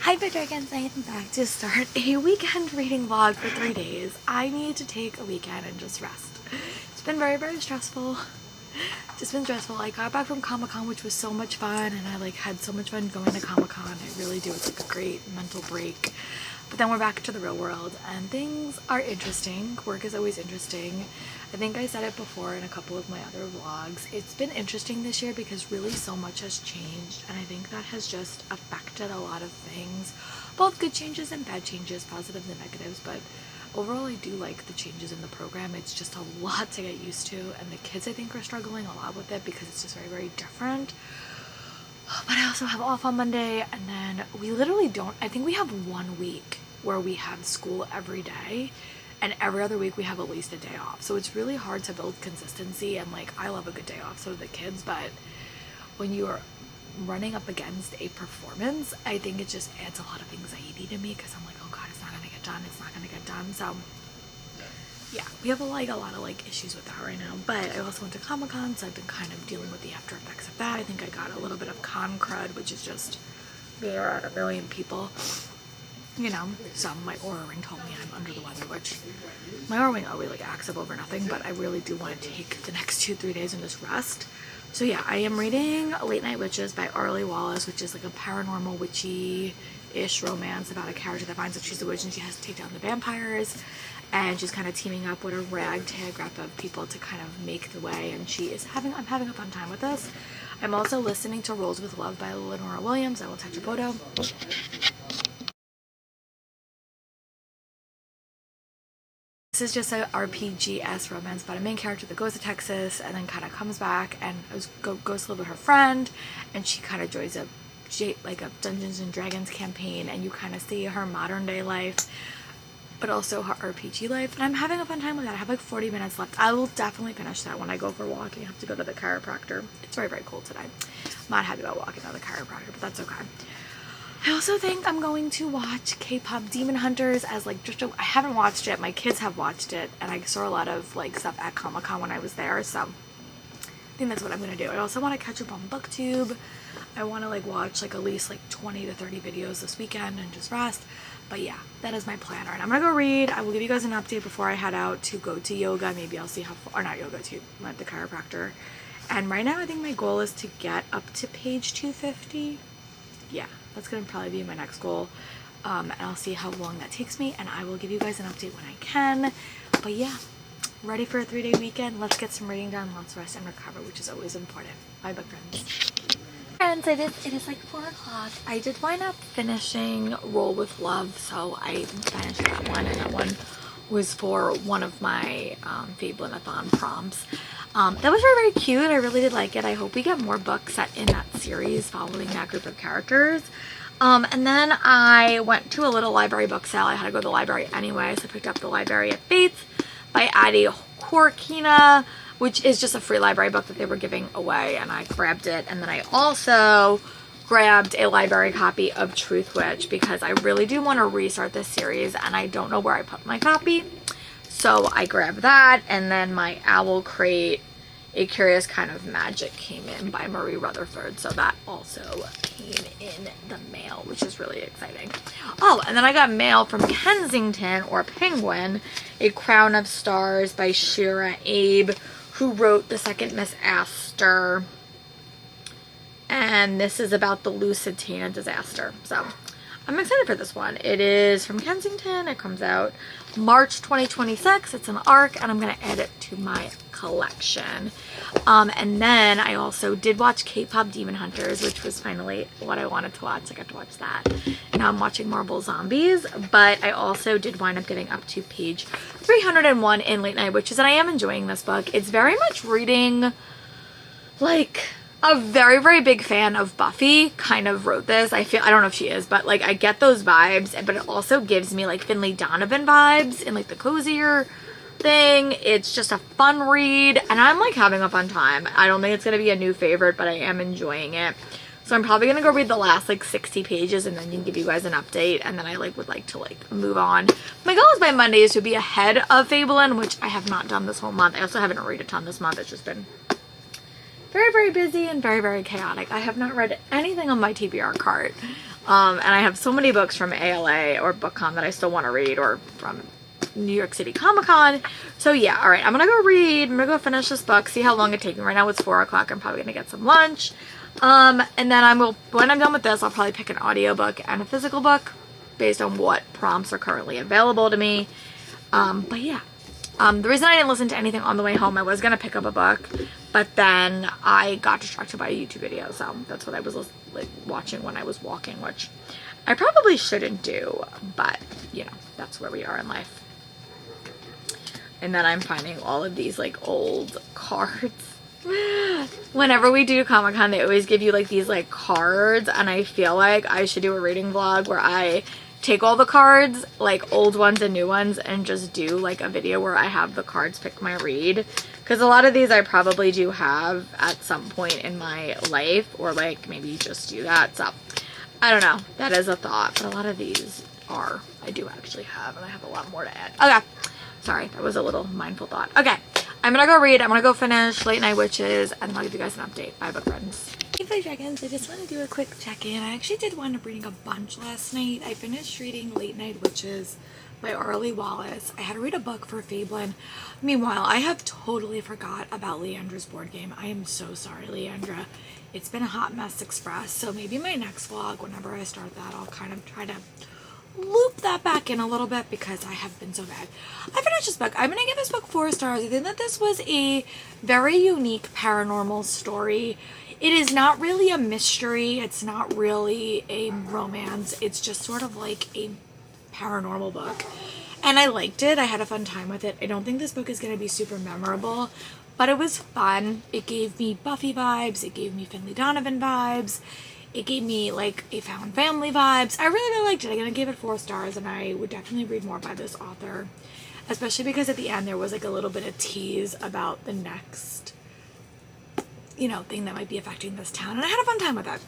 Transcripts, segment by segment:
Hi Dragons, I am back to start a weekend reading vlog for 3 days. I need to take a weekend and just rest. It's been very stressful. Just been stressful. I got back from Comic-Con, which was so much fun, and I had so much fun going to Comic-Con. I really do. It's a great mental break. But then we're back to the real world and things are interesting. Work is always interesting. I think I said it before in a couple of my other vlogs. It's been interesting this year because really so much has changed, and I think that has just affected a lot of things, both good changes and bad changes, positives and negatives. But overall I do like the changes in the program. It's just a lot to get used to, and the kids I think are struggling a lot with it because it's just very different. But I also have off on Monday, and then we literally don't, I think we have 1 week where we have school every day, and every other week we have at least a day off. So it's really hard to build consistency, and like I love a good day off, so do the kids, but when you are running up against a performance, I think it just adds a lot of anxiety to me because I'm like, oh god, it's not gonna get done, it's not gonna get done. So yeah, we have a lot of issues with that right now. But I also went to Comic-Con, so I've been kind of dealing with the after effects of that. I think I got a little bit of con crud, which is just being around a million people, you know. So my Aura ring told me I'm under the weather, which my Aura ring always acts up over nothing, but I really do want to take the next 2-3 days and just rest. So yeah, I am reading Late Night Witches by Arlie Wallace, which is like a paranormal witchy-ish romance about a character that finds that she's a witch and she has to take down the vampires, and she's kind of teaming up with a ragtag group of people to kind of make the way, and I'm having a fun time with this. I'm also listening to Rolls with Love by Lenora Williams. I will touch a photo. This is just a RPG-esque romance about a main character that goes to Texas and then kind of comes back and goes to live with her friend, and she kind of joins a Dungeons and Dragons campaign, and you kind of see her modern day life but also her RPG life, and I'm having a fun time with that. I have like 40 minutes left. I will definitely finish that when I go for walking. I have to go to the chiropractor. It's very cold today. I'm not happy about walking to the chiropractor, but that's okay. I also think I'm going to watch K-pop Demon Hunters as I haven't watched it. My kids have watched it, and I saw a lot of stuff at Comic-Con when I was there, so I think that's what I'm gonna do. I also want to catch up on BookTube. I want to watch at least 20 to 30 videos this weekend and just rest. But yeah, that is my plan. Alright, I'm gonna go read. I will give you guys an update before I head out to go to yoga. Maybe I'll see how far, or not yoga, to the chiropractor. And right now I think my goal is to get up to page 250. Yeah, that's gonna probably be my next goal. And I'll see how long that takes me, and I will give you guys an update when I can. But yeah, ready for a 3-day weekend. Let's get some reading done, let's rest and recover, which is always important. Bye book friends. Friends, it is 4 o'clock. I did wind up finishing Roll with Love, so I finished that one, and that one was for one of my Fablinathon prompts. That was very cute. I really did like it. I hope we get more books set in that series following that group of characters. And then I went to a little library book sale. I had to go to the library anyway, so I picked up The Library of Fates by Addie Korkina, which is just a free library book that they were giving away, and I grabbed it. And then I also grabbed a library copy of Truthwitch because I really do want to restart this series, and I don't know where I put my copy. So I grabbed that, and then my Owl Crate, A Curious Kind of Magic came in by Marie Rutherford, so that also came in the mail, which is really exciting. Oh, and then I got mail from Kensington, or Penguin, A Crown of Stars by Shira Abe, who wrote The Second Miss Astor, and this is about the Lusitania disaster. So I'm excited for this one. It is from Kensington. It comes out March 2026. It's an ARC, and I'm going to add it to my collection. And then I also did watch K-pop Demon Hunters, which was finally what I wanted to watch. I got to watch that. Now I'm watching Marble Zombies, but I also did wind up getting up to page 301 in Late Night Witches, and I am enjoying this book. It's very much reading a very big fan of Buffy kind of wrote this. I don't know if she is, but I get those vibes, but it also gives me Finley Donovan vibes in the cozier thing. It's just a fun read, and I'm having a fun time. I don't think it's going to be a new favorite, but I am enjoying it. So I'm probably going to go read the last 60 pages and then give you guys an update, and then I would like to move on. My goal is by Monday is to be ahead of Fabelin, which I have not done this whole month. I also haven't read a ton this month. It's just been very, very busy and very, very chaotic. I have not read anything on my TBR cart. And I have so many books from ALA or BookCon that I still want to read, or from New York City Comic Con. So yeah, all right, I'm gonna go read. I'm gonna go finish this book, see how long it takes me. Right now it's 4 o'clock. I'm probably gonna get some lunch. And then when I'm done with this, I'll probably pick an audiobook and a physical book based on what prompts are currently available to me. But yeah, the reason I didn't listen to anything on the way home, I was gonna pick up a book, but then I got distracted by a YouTube video, so that's what I was like watching when I was walking, which I probably shouldn't do, but you know, that's where we are in life. And then I'm finding all of these like old cards. Whenever we do Comic-Con, they always give you like these like cards, and I feel like I should do a reading vlog where I take all the cards, like old ones and new ones, and just do like a video where I have the cards pick my read, because a lot of these I probably do have at some point in my life, or like maybe just do that. So I don't know, that is a thought, but a lot of these I do actually have, and I have a lot more to add. Okay, sorry, that was a little mindful thought. Okay, I'm gonna go read, I'm gonna go finish Late Night Witches, and I'll give you guys an update. Bye, book friends. Hey, Play Dragons, I just want to do a quick check-in. I actually did wind up reading a bunch last night. I finished reading Late Night Witches by Arlie Wallace. I had to read a book for Fablin. Meanwhile, I have totally forgot about Leandra's board game. I am so sorry, Leandra. It's been a hot mess express, so maybe my next vlog, whenever I start that, I'll kind of try to loop that back in a little bit, because I have been so bad. I finished this book. I'm going to give this book 4 stars. I think that this was a very unique paranormal story. It is not really a mystery. It's not really a romance. It's just sort of like a paranormal book. And I liked it. I had a fun time with it. I don't think this book is going to be super memorable, but it was fun. It gave me Buffy vibes. It gave me Finley Donovan vibes. It gave me like a found family vibes. I really, really liked it. I'm going to give it 4 stars, and I would definitely read more by this author, especially because at the end there was like a little bit of tease about the next, you know, thing that might be affecting this town, and I had a fun time with it.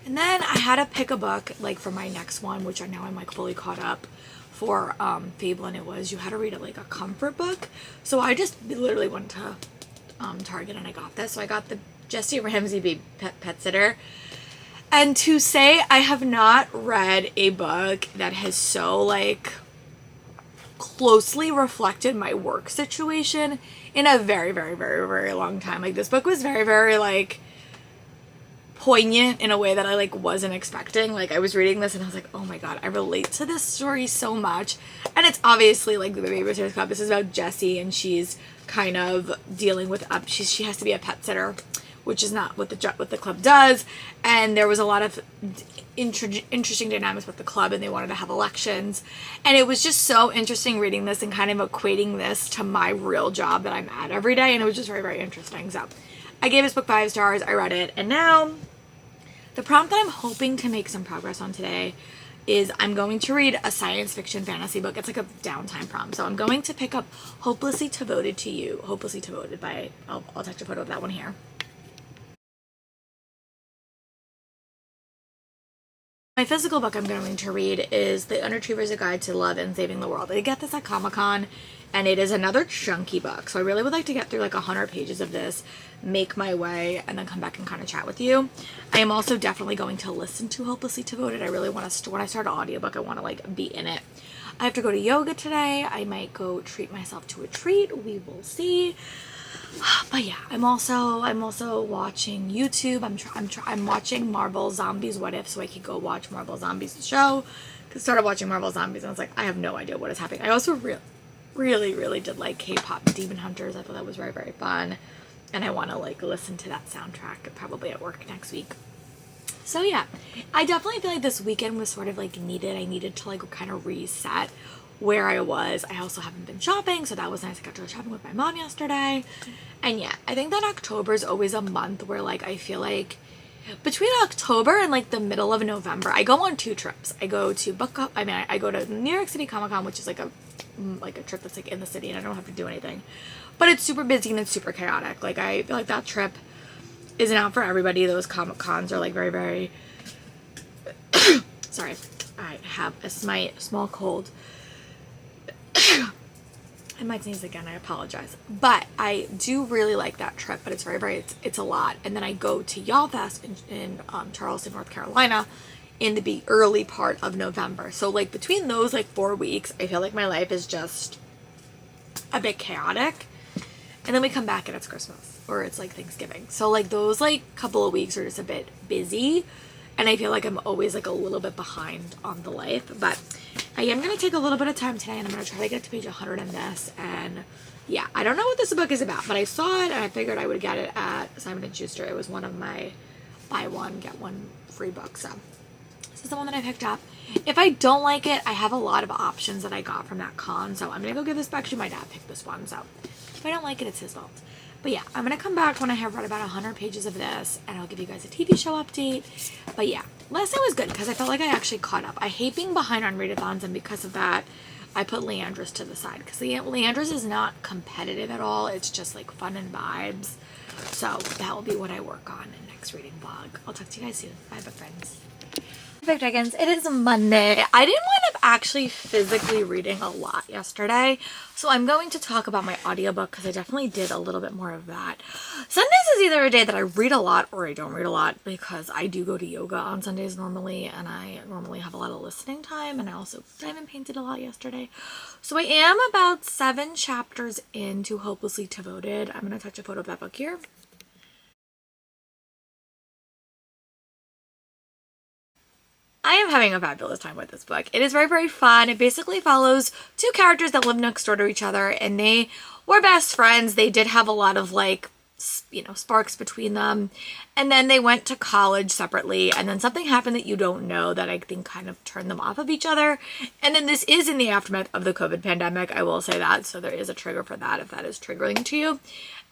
And then I had to pick a book like for my next one, which I now I'm like fully caught up for Fablin. It was, you had to read it like a comfort book. So I just literally went to Target and I got this. So I got the Jessie Ramsey Pet Sitter. And to say I have not read a book that has so like closely reflected my work situation in a very, very, very, very long time. Like, this book was very, very like poignant in a way that I like wasn't expecting. Like, I was reading this and I was like, oh my god, I relate to this story so much. And it's obviously like the Babysitter's Club. This is about Jessie, and she's kind of dealing with she has to be a pet sitter, which is not what the club does. And there was a lot of interesting dynamics with the club, and they wanted to have elections. And it was just so interesting reading this and kind of equating this to my real job that I'm at every day. And it was just very, very interesting. So I gave this book 5 stars. I read it. And now the prompt that I'm hoping to make some progress on today is I'm going to read a science fiction fantasy book. It's like a downtime prompt. So I'm going to pick up Hopelessly Devoted to You. Hopelessly Devoted by, I'll attach a photo of that one here. My physical book I'm going to read is The Underachiever's A Guide to Love and Saving the World. I get this at Comic-Con, and it is another chunky book. So I really would like to get through like 100 pages of this, make my way, and then come back and kind of chat with you. I am also definitely going to listen to Hopelessly Devoted. I really want to, when I start an audiobook, I want to like be in it. I have to go to yoga today. I might go treat myself to a treat. We will see. But yeah, I'm also watching YouTube. I'm watching Marvel Zombies What If, so I could go watch Marvel Zombies the show. Cause I started watching Marvel Zombies and I was like, I have no idea what is happening. I also really did like K-pop Demon Hunters. I thought that was very, very fun, and I want to like listen to that soundtrack probably at work next week. So yeah, I definitely feel like this weekend was sort of like needed. I needed to like kind of reset where I was. I also haven't been shopping, so that was nice. I got to go shopping with my mom yesterday. And yeah, I think that October is always a month where like I feel like between October and like the middle of November, I go on 2 trips. I go to I go to New York City Comic Con, which is like a trip that's like in the city and I don't have to do anything. But it's super busy and it's super chaotic. Like, I feel like that trip isn't out for everybody. Those Comic Cons are like very, very sorry, I have a small cold. I might sneeze again, I apologize. But I do really like that trip, but it's it's a lot. And then I go to Y'all Fest in Charleston, North Carolina in the early part of November. So like between those like 4 weeks, I feel like my life is just a bit chaotic. And then we come back and it's Christmas or it's like Thanksgiving. So like those like couple of weeks are just a bit busy. And I feel like I'm always like a little bit behind on the life. But I am going to take a little bit of time today and I'm going to try to get to page 100 in this. And yeah, I don't know what this book is about, but I saw it and I figured I would get it at Simon & Schuster. It was one of my buy one, get one free books. So this is the one that I picked up. If I don't like it, I have a lot of options that I got from that con. So I'm going to go give this back. Actually, my dad picked this one. So if I don't like it, it's his fault. But yeah, I'm going to come back when I have read about 100 pages of this, and I'll give you guys a TV show update. But yeah, last time was good because I felt like I actually caught up. I hate being behind on readathons, and because of that, I put Leandris to the side. Because Leandris is not competitive at all. It's just like fun and vibes. So that will be what I work on in next reading vlog. I'll talk to you guys soon. Bye, friends. Perfect Dragons, it is Monday. I didn't wind up actually physically reading a lot yesterday, so I'm going to talk about my audiobook because I definitely did a little bit more of that. Sundays is either a day that I read a lot or I don't read a lot because I do go to yoga on Sundays normally, and I normally have a lot of listening time, and I also diamond painted a lot yesterday. So I am about 7 chapters into Hopelessly Devoted. I'm going to touch a photo of that book here. I am having a fabulous time with this book. It is very, very fun. It basically follows 2 characters that live next door to each other, and they were best friends. They did have a lot of like, you know, sparks between them. And then they went to college separately, and then something happened that you don't know that I think kind of turned them off of each other. And then this is in the aftermath of the COVID pandemic, I will say that. So there is a trigger for that if that is triggering to you.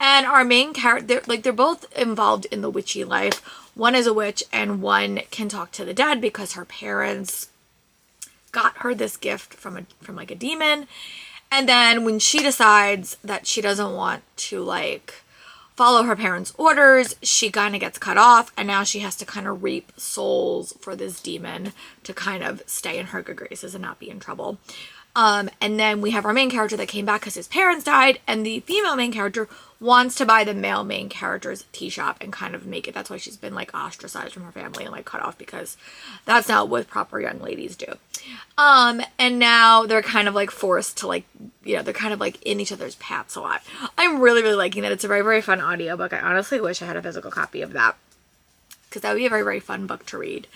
And our main character, they're both involved in the witchy life. One is a witch and one can talk to the dead because her parents got her this gift from like a demon. And then when she decides that she doesn't want to like follow her parents' orders, she kind of gets cut off, and now she has to kind of reap souls for this demon to kind of stay in her good graces and not be in trouble. And then we have our main character that came back because his parents died, and the female main character wants to buy the male main character's tea shop and kind of make it. That's why she's been like ostracized from her family and like cut off, because that's not what proper young ladies do. And now they're kind of like forced to like, you know, they're kind of like in each other's paths a lot. I'm really, really liking that. It's a very, very fun audiobook. I honestly wish I had a physical copy of that because that would be a very, very fun book to read.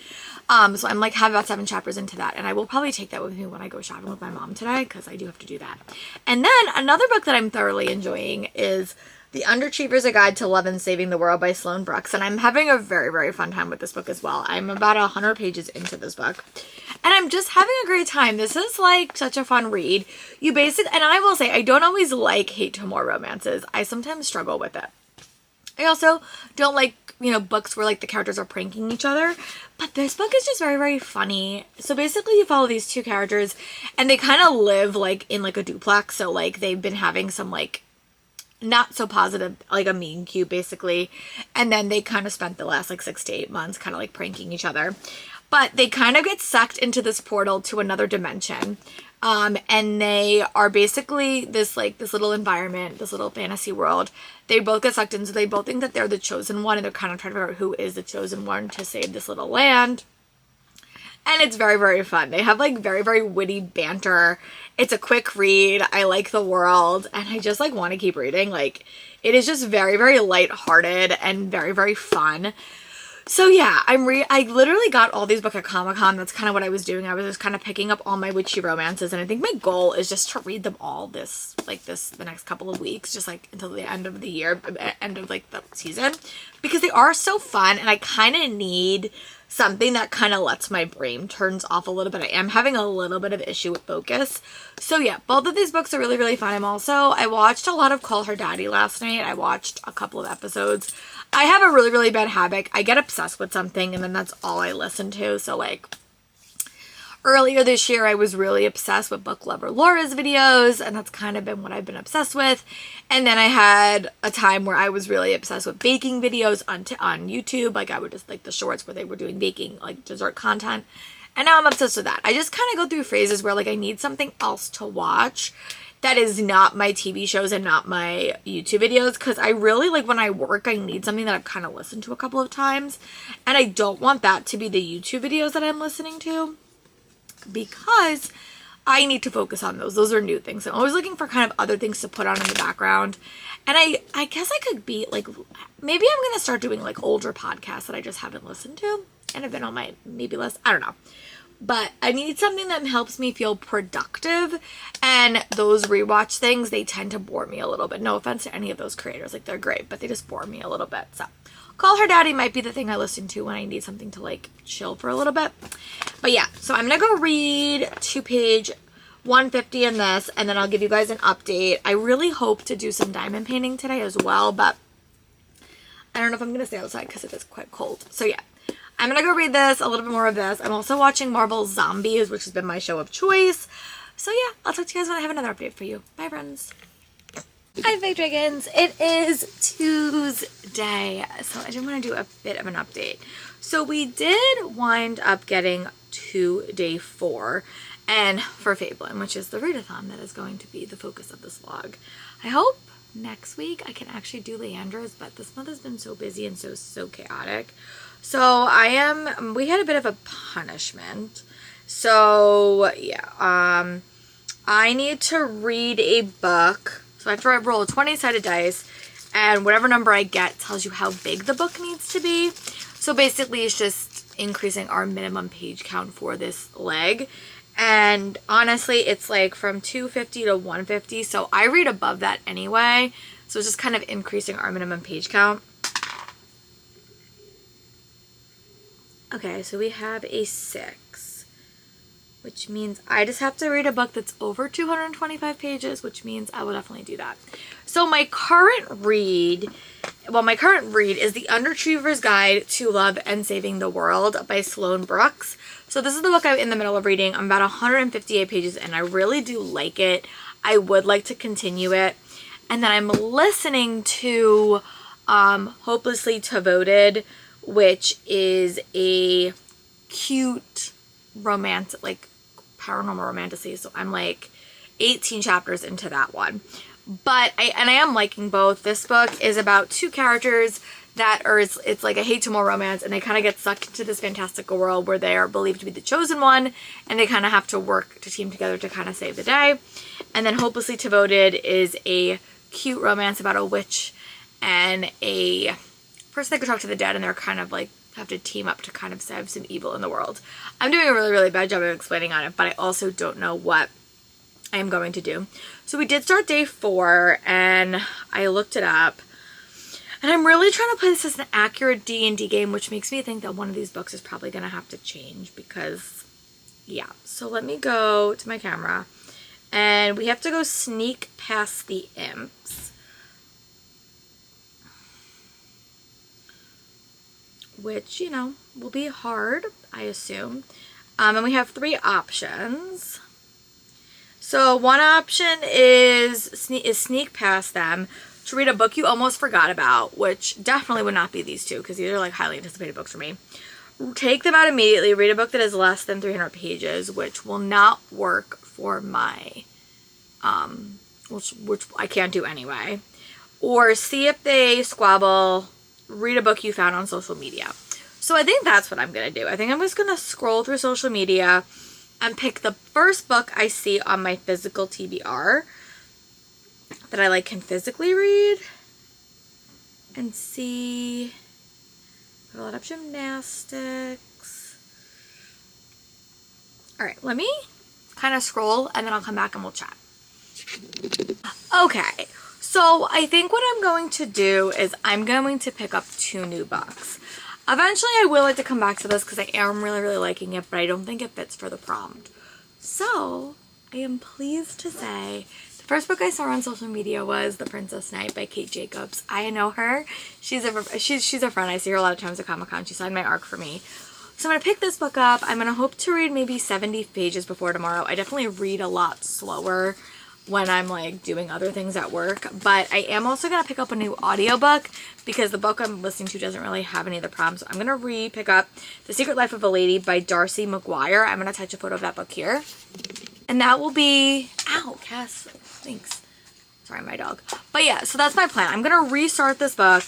So I'm like have about 7 chapters into that, and I will probably take that with me when I go shopping with my mom today because I do have to do that. And then another book that I'm thoroughly enjoying is The Underachiever's A Guide to Love and Saving the World by Sloane Brooks, and I'm having a very, very fun time with this book as well. I'm about 100 pages into this book, and I'm just having a great time. This is like such a fun read. You basically, and I will say, I don't always like hate to more romances. I sometimes struggle with it. I also don't like, you know, books where like the characters are pranking each other, but this book is just very, very funny. So basically you follow these 2 characters and they kind of live like in like a duplex. So like they've been having some like not so positive, like a mean cute basically. And then they kind of spent the last like 6 to 8 months kind of like pranking each other, but they kind of get sucked into this portal to another dimension. And they are basically this little environment, this little fantasy world. They both get sucked in, so they both think that they're the chosen one, and they're kind of trying to figure out who is the chosen one to save this little land. And it's very, very fun. They have like very, very witty banter. It's a quick read. I like the world, and I just like want to keep reading. Like, it is just very, very lighthearted and very, very fun. So yeah, I literally got all these books at Comic-Con. That's kind of what I was doing. I was just kind of picking up all my witchy romances, and I think my goal is just to read them all the next couple of weeks, just like until the end of the year, end of like the season, because they are so fun, and I kind of need something that kind of lets my brain turns off a little bit. I am having a little bit of issue with focus. So yeah, both of these books are really, really fun. I watched a lot of Call Her Daddy last night. I watched a couple of episodes. I have a really, really bad habit. I get obsessed with something and then that's all I listen to. So like earlier this year, I was really obsessed with Book Lover Laura's videos, and that's kind of been what I've been obsessed with. And then I had a time where I was really obsessed with baking videos on YouTube. Like I would just like the shorts where they were doing baking, like dessert content. And now I'm obsessed with that. I just kind of go through phases where like I need something else to watch. that is not my TV shows and not my YouTube videos, because I really, like, when I work, I need something that I've kind of listened to a couple of times, and I don't want that to be the YouTube videos that I'm listening to, because I need to focus on those. Those are new things. I'm always looking for kind of other things to put on in the background. And I guess I could be like, maybe I'm going to start doing like older podcasts that I just haven't listened to and have been on my maybe list. I don't know. But I need something that helps me feel productive. And those rewatch things, they tend to bore me a little bit. No offense to any of those creators. Like, they're great, but they just bore me a little bit. So Call Her Daddy might be the thing I listen to when I need something to like chill for a little bit. But yeah, so I'm going to go read to page 150 in this, and then I'll give you guys an update. I really hope to do some diamond painting today as well, but I don't know if I'm going to stay outside because it is quite cold. So yeah, I'm going to go read this, a little bit more of this. I'm also watching Marvel Zombies, which has been my show of choice. So yeah, I'll talk to you guys when I have another update for you. Bye, friends. Hi, Fake Dragons. It is Tuesday, so I did want to do a bit of an update. So we did wind up getting to day 4, and for Fabelin, which is the readathon that is going to be the focus of this vlog. I hope next week I can actually do Leandra's, but this month has been so busy and so chaotic. So we had a bit of a punishment. So yeah, I need to read a book. So I have to roll a 20-sided dice, and whatever number I get tells you how big the book needs to be. So basically it's just increasing our minimum page count for this leg. And honestly, it's like from 250 to 150. So I read above that anyway. So it's just kind of increasing our minimum page count. Okay, so we have a 6, which means I just have to read a book that's over 225 pages, which means I will definitely do that. So my current read is The Underachiever's Guide to Love and Saving the World by Sloane Brooks. So this is the book I'm in the middle of reading. I'm about 158 pages and I really do like it. I would like to continue it. And then I'm listening to Hopelessly Devoted, which is a cute romantic, like paranormal romantasy. So I'm like 18 chapters into that one. But I am liking both. This book is about 2 characters that are, it's like a hate-to-more romance, and they kind of get sucked into this fantastical world where they are believed to be the chosen one, and they kind of have to work to team together to kind of save the day. And then Hopelessly Devoted is a cute romance about a witch and a person that could talk to the dead, and they're kind of like have to team up to kind of save some evil in the world. I'm doing a really bad job of explaining on it, but I also don't know what I am going to do. So we did start day 4, and I looked it up, and I'm really trying to play this as an accurate D&D game, which makes me think that one of these books is probably going to have to change because, yeah. So let me go to my camera, and we have to go sneak past the imps, which, you know, will be hard, I assume. And we have 3 options. So one option is sneak past them, to read a book you almost forgot about, which definitely would not be these 2, because these are like highly anticipated books for me. Take them out immediately, read a book that is less than 300 pages, which will not work for my, which I can't do anyway. Or see if they squabble, read a book you found on social media. So I think that's what I'm going to do. I think I'm just going to scroll through social media and pick the first book I see on my physical TBR that I like can physically read and see. A lot of gymnastics. Alright, let me kind of scroll and then I'll come back and we'll chat. Okay, so I think what I'm going to do is I'm going to pick up 2 new books. Eventually I will like to come back to this because I am really liking it, but I don't think it fits for the prompt. So I am pleased to say the first book I saw on social media was The Princess Knight by Kate Jacobs. I know her. She's a friend. I see her a lot of times at Comic-Con. She signed my ARC for me. So I'm going to pick this book up. I'm going to hope to read maybe 70 pages before tomorrow. I definitely read a lot slower when I'm like doing other things at work, but I am also going to pick up a new audiobook because the book I'm listening to doesn't really have any of the prompts. So I'm going to pick up The Secret Life of a Lady by Darcy McGuire. I'm going to attach a photo of that book here. And that will be, ow, Cass, Thanks. Sorry, my dog. But yeah, so that's my plan. I'm going to restart this book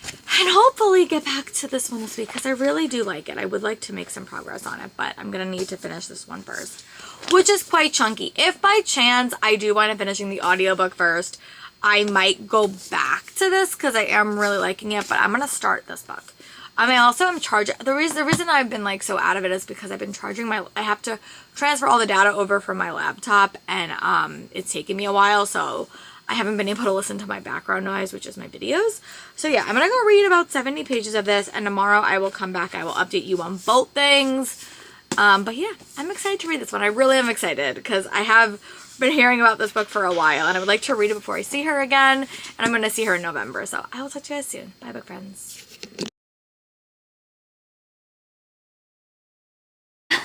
and hopefully get back to this one this week because I really do like it. I would like to make some progress on it, but I'm going to need to finish this one first, which is quite chunky. If by chance I do wind up finishing the audiobook first, I might go back to this because I am really liking it, but I'm going to start this book. I mean, also I'm charging, the reason I've been like so out of it is because I've been charging I have to transfer all the data over from my laptop, and it's taken me a while, so I haven't been able to listen to my background noise, which is my videos. So yeah, I'm gonna go read about 70 pages of this, and tomorrow I will come back. I will update you on both things. But yeah, I'm excited to read this one. I really am excited because I have been hearing about this book for a while, and I would like to read it before I see her again, and I'm gonna see her in November. So I will talk to you guys soon. Bye, book friends.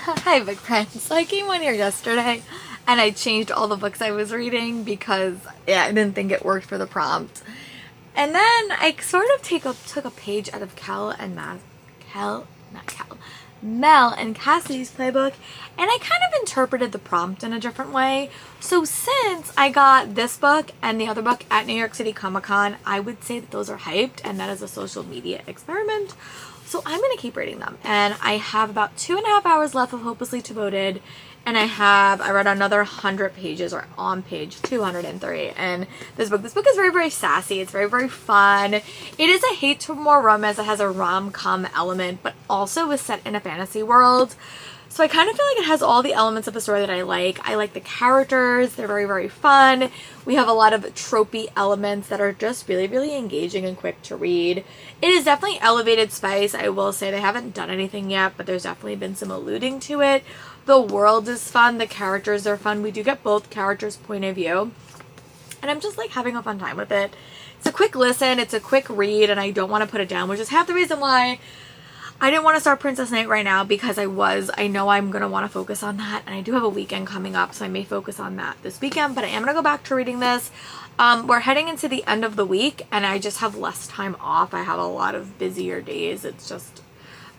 Hi, book friends. So I came on here yesterday and I changed all the books I was reading because I didn't think it worked for the prompt. And then I sort of took a page out of Mel and Cassidy's playbook, and I kind of interpreted the prompt in a different way. So since I got this book and the other book at New York City Comic Con, I would say that those are hyped and that is a social media experiment. So I'm going to keep reading them. And I have about 2.5 hours left of Hopelessly Devoted. And I read another 100 pages, or on page 203. And this book is very, very sassy. It's very, very fun. It is a hate to more romance that has a rom-com element, but also is set in a fantasy world. So I kind of feel like it has all the elements of the story that I like. I like the characters. They're very, very fun. We have a lot of tropey elements that are just really, really engaging and quick to read. It is definitely elevated spice. I will say they haven't done anything yet, but there's definitely been some alluding to it. The world is fun. The characters are fun. We do get both characters' point of view. And I'm just like having a fun time with it. It's a quick listen. It's a quick read, and I don't want to put it down, which is half the reason why I didn't want to start Princess Knight right now, because I know I'm going to want to focus on that, and I do have a weekend coming up, so I may focus on that this weekend, but I am going to go back to reading this. We're heading into the end of the week, and I just have less time off. I have a lot of busier days. It's just,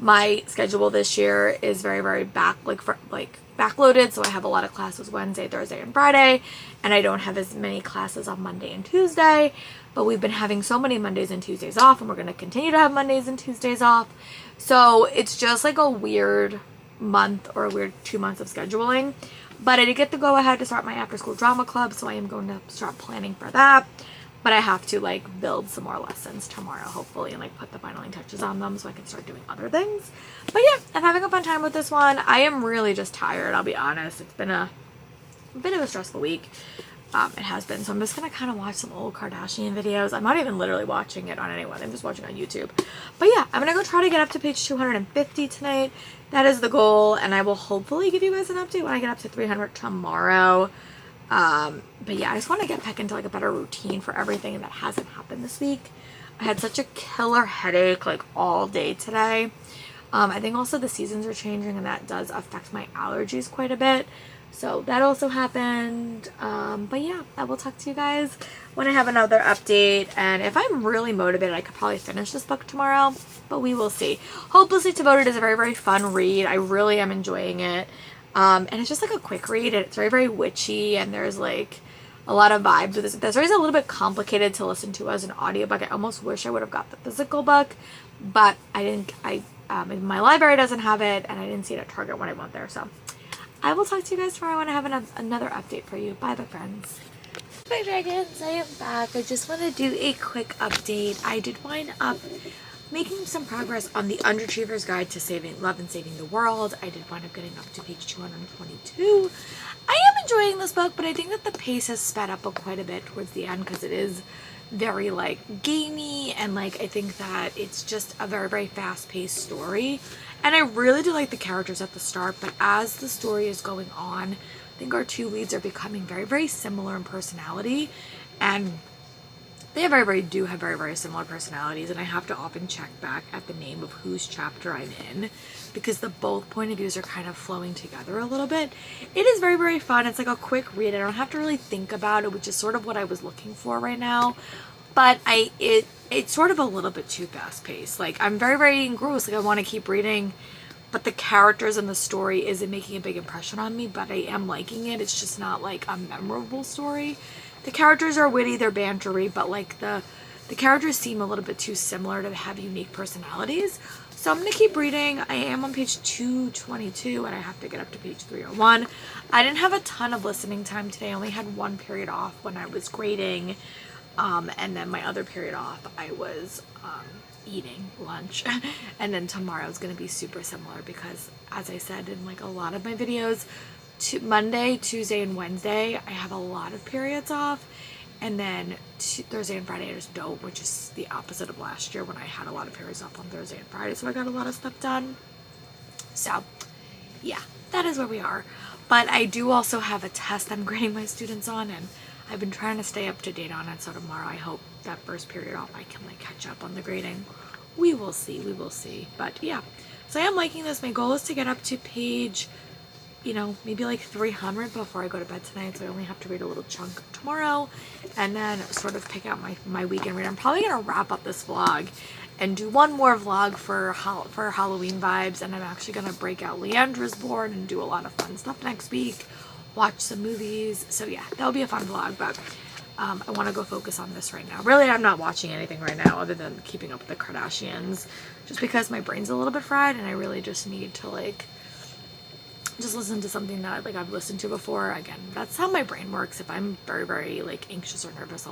my schedule this year is very, very backloaded, so I have a lot of classes Wednesday, Thursday, and Friday, and I don't have as many classes on Monday and Tuesday, but we've been having so many Mondays and Tuesdays off, and we're going to continue to have Mondays and Tuesdays off. So it's just like a weird month or a weird 2 months of scheduling. But I did get to go ahead to start my after school drama club, so I am going to start planning for that. But I have to like build some more lessons tomorrow, hopefully, and like put the finishing touches on them so I can start doing other things. But yeah, I'm having a fun time with this one. I am really just tired, I'll be honest. It's been a bit of a stressful week. It has been. So I'm just going to kind of watch some old Kardashian videos. I'm not even literally watching it on anyone. I'm just watching on YouTube. But yeah, I'm going to go try to get up to page 250 tonight. That is the goal. And I will hopefully give you guys an update when I get up to 300 tomorrow. But yeah, I just want to get back into like a better routine for everything that hasn't happened this week. I had such a killer headache like all day today. I think also the seasons are changing, and that does affect my allergies quite a bit. So that also happened. But yeah, I will talk to you guys when I have another update. And if I'm really motivated, I could probably finish this book tomorrow, but we will see. Hopelessly Devoted is a very, very fun read. I really am enjoying it. And it's just like a quick read. It's very, very witchy, and there's like a lot of vibes with this. The story's a little bit complicated to listen to as an audiobook. I almost wish I would have got the physical book, but I didn't. My library doesn't have it, and I didn't see it at Target when I went there. So I will talk to you guys tomorrow when I have another update for you. Bye, book friends. Bye, dragons. I am back. I just want to do a quick update. I did wind up making some progress on the Underachiever's Guide to Saving Love and Saving the World. I did wind up getting up to page 222. I am enjoying this book, but I think that the pace has sped up quite a bit towards the end because it is very like gamey, and like I think that it's just a very, very fast-paced story. And I really do like the characters at the start, but as the story is going on, I think our two leads are becoming very, very similar in personality, and they have very, very similar personalities, and I have to often check back at the name of whose chapter I'm in because the both point of views are kind of flowing together a little bit. It is very, very fun. It's like a quick read. I don't have to really think about it, which is sort of what I was looking for right now. But it's sort of a little bit too fast paced. Like I'm very, very engrossed. Like I want to keep reading but the characters and the story isn't making a big impression on me, but I am liking it. It's just not like a memorable story. The characters are witty, they're bantery, but like the characters seem a little bit too similar to have unique personalities. So I'm going to keep reading. I am on page 222 and I have to get up to page 301. I didn't have a ton of listening time today. I only had one period off when I was grading. And then my other period off, I was eating lunch. And then tomorrow is going to be super similar because, as I said in like a lot of my videos, Monday, Tuesday, and Wednesday, I have a lot of periods off. And then Thursday and Friday I just don't, which is the opposite of last year when I had a lot of periods off on Thursday and Friday. So I got a lot of stuff done. So yeah, that is where we are. But I do also have a test I'm grading my students on, and I've been trying to stay up to date on it. So tomorrow I hope that first period off I can like catch up on the grading. We will see. We will see. But yeah, so I am liking this. My goal is to get up to page, you know, maybe like 300 before I go to bed tonight, so I only have to read a little chunk tomorrow and then sort of pick out my weekend read. I'm probably gonna wrap up this vlog and do one more vlog for Halloween vibes, and I'm actually gonna break out Leandra's board and do a lot of fun stuff next week, watch some movies. So yeah, that'll be a fun vlog, but I want to go focus on this right now. Really, I'm not watching anything right now other than keeping up with the Kardashians, just because my brain's a little bit fried and I really just need to like just listen to something that like I've listened to before. Again, that's how my brain works. If I'm very, very like anxious or nervous,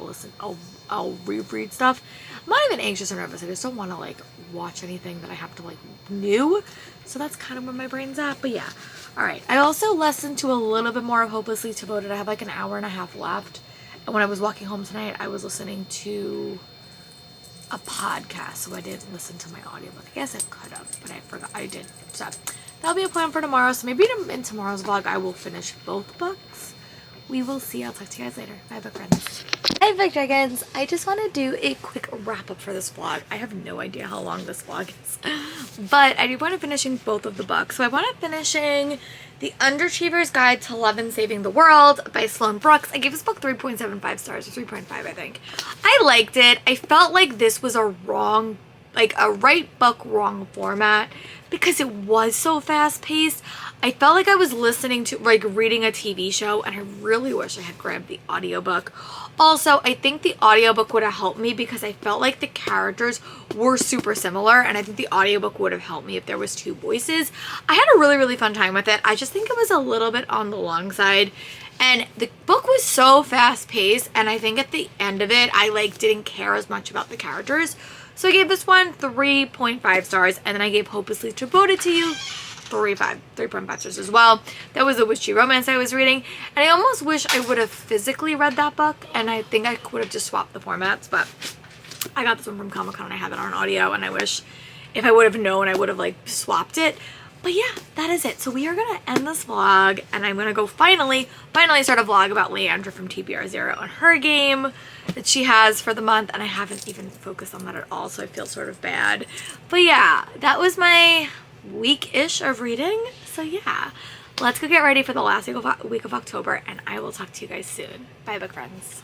I'll reread stuff. I'm not even anxious or nervous. I just don't want to like watch anything that I have to like new. So that's kind of where my brain's at. But yeah. All right. I also listened to a little bit more of Hopelessly Devoted. I have like an hour and a half left. And when I was walking home tonight, I was listening to a podcast. So I didn't listen to my audiobook. I guess I could have, but I forgot. I did. So that'll be a plan for tomorrow. So maybe in tomorrow's vlog, I will finish both books. We will see. I'll talk to you guys later. Bye, book friends. Hi, book dragons. I just want to do a quick wrap up for this vlog. I have no idea how long this vlog is, but I do want to finishing both of the books. So I want to finishing The Underachiever's Guide to Love and Saving the World by Sloane Brooks. I gave this book 3.75 stars, or 3.5, I think. I liked it. I felt like this was a right book, wrong format, because it was so fast paced. I felt like I was listening to, like, reading a TV show, and I really wish I had grabbed the audiobook. Also, I think the audiobook would have helped me because I felt like the characters were super similar, and I think the audiobook would have helped me if there was two voices. I had a really, really fun time with it. I just think it was a little bit on the long side, and the book was so fast paced, and I think at the end of it, I like didn't care as much about the characters. So I gave this one 3.5 stars, and then I gave Hopelessly Devoted to You 3.5 stars as well. That was a witchy romance I was reading, and I almost wish I would have physically read that book, and I think I would have just swapped the formats, but I got this one from Comic-Con and I have it on audio, and I wish if I would have known I would have like swapped it. But yeah, that is it. So we are gonna end this vlog, and I'm gonna go finally start a vlog about Leandra from TBR0 and her game that she has for the month, and I haven't even focused on that at all, so I feel sort of bad. But yeah, that was my week-ish of reading. So yeah, let's go get ready for the last week of October, and I will talk to you guys soon. Bye, book friends.